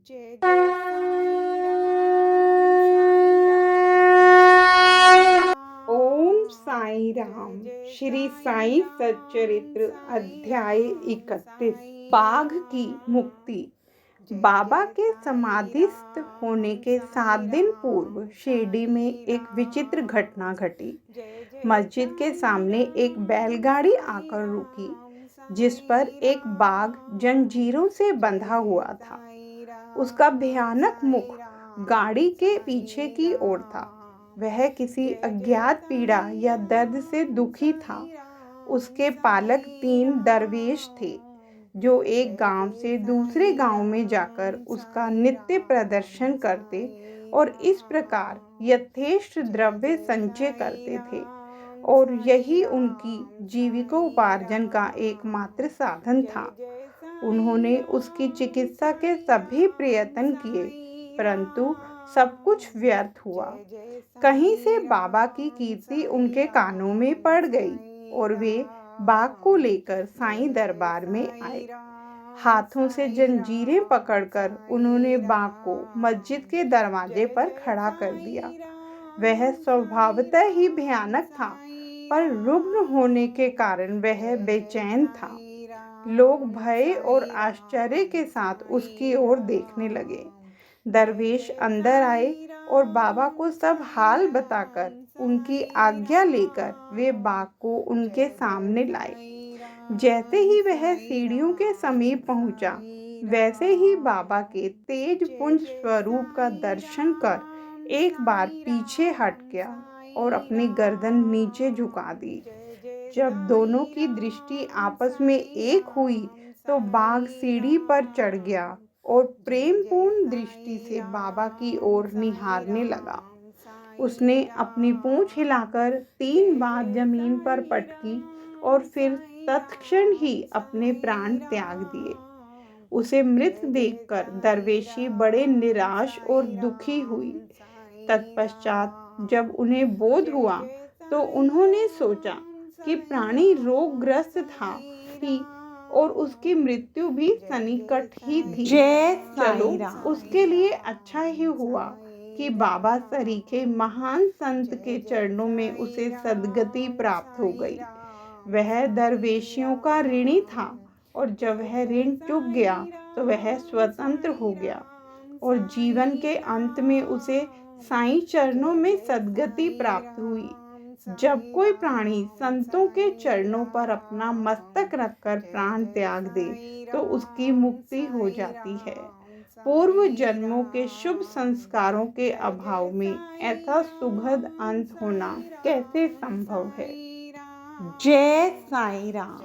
जय जय साईं राम। ओम साई राम। श्री साई सच्चरित्र अध्याय 31। बाघ की मुक्ति। बाबा के समाधिस्थ होने के 7 दिन पूर्व शिरडी में एक विचित्र घटना घटी। मस्जिद के सामने एक बैलगाड़ी आकर रुकी, जिस पर एक बाघ जंजीरों से बंधा हुआ था। उसका भयानक मुख गाड़ी के पीछे की ओर था। वह किसी अज्ञात पीड़ा या दर्द से दुखी था। उसके पालक 3 दरवेश थे, जो एक गांव से दूसरे गांव में जाकर उसका नित्य प्रदर्शन करते और इस प्रकार यथेष्ट द्रव्य संचय करते थे, और यही उनकी जीविकोपार्जन का एकमात्र साधन था। उन्होंने उसकी चिकित्सा के सभी प्रयत्न किए, परंतु सब कुछ व्यर्थ हुआ। कहीं से बाबा की कीर्ति उनके कानों में पड़ गई और वे बाघ को लेकर साईं दरबार में आए। हाथों से जंजीरें पकड़कर उन्होंने बाघ को मस्जिद के दरवाजे पर खड़ा कर दिया। वह स्वभावतः ही भयानक था, पर रुग्ण होने के कारण वह बेचैन था। लोग भय और आश्चर्य के साथ उसकी ओर देखने लगे। दरवेश अंदर आए और बाबा को सब हाल बताकर उनकी आज्ञा लेकर वे बाघ को उनके सामने लाए। जैसे ही वह सीढ़ियों के समीप पहुंचा, वैसे ही बाबा के तेज पुंज स्वरूप का दर्शन कर एक बार पीछे हट गया और अपनी गर्दन नीचे झुका दी। जब दोनों की दृष्टि आपस में एक हुई तो बाघ सीढ़ी पर चढ़ गया और प्रेमपूर्ण दृष्टि से बाबा की ओर निहारने लगा। उसने अपनी पूंछ हिलाकर 3 बार जमीन पर पटकी और फिर तत्क्षण ही अपने प्राण त्याग दिए। उसे मृत देखकर दरवेशी बड़े निराश और दुखी हुई। तत्पश्चात जब उन्हें बोध हुआ तो उन्होंने सोचा कि प्राणी रोगग्रस्त था ही और उसकी मृत्यु भी सन्निकट ही थी। चलो, उसके लिए अच्छा ही हुआ कि बाबा सरीखे महान संत के चरणों में उसे सद्गति प्राप्त हो गई। वह दरवेशियों का ऋणी था, और जब वह ऋण चुक गया तो वह स्वतंत्र हो गया, और जीवन के अंत में उसे साईं चरणों में सद्गति प्राप्त हुई। जब कोई प्राणी संतों के चरणों पर अपना मस्तक रखकर प्राण त्याग दे तो उसकी मुक्ति हो जाती है। पूर्व जन्मों के शुभ संस्कारों के अभाव में ऐसा सुखद अंत होना कैसे संभव है। जय साईं राम।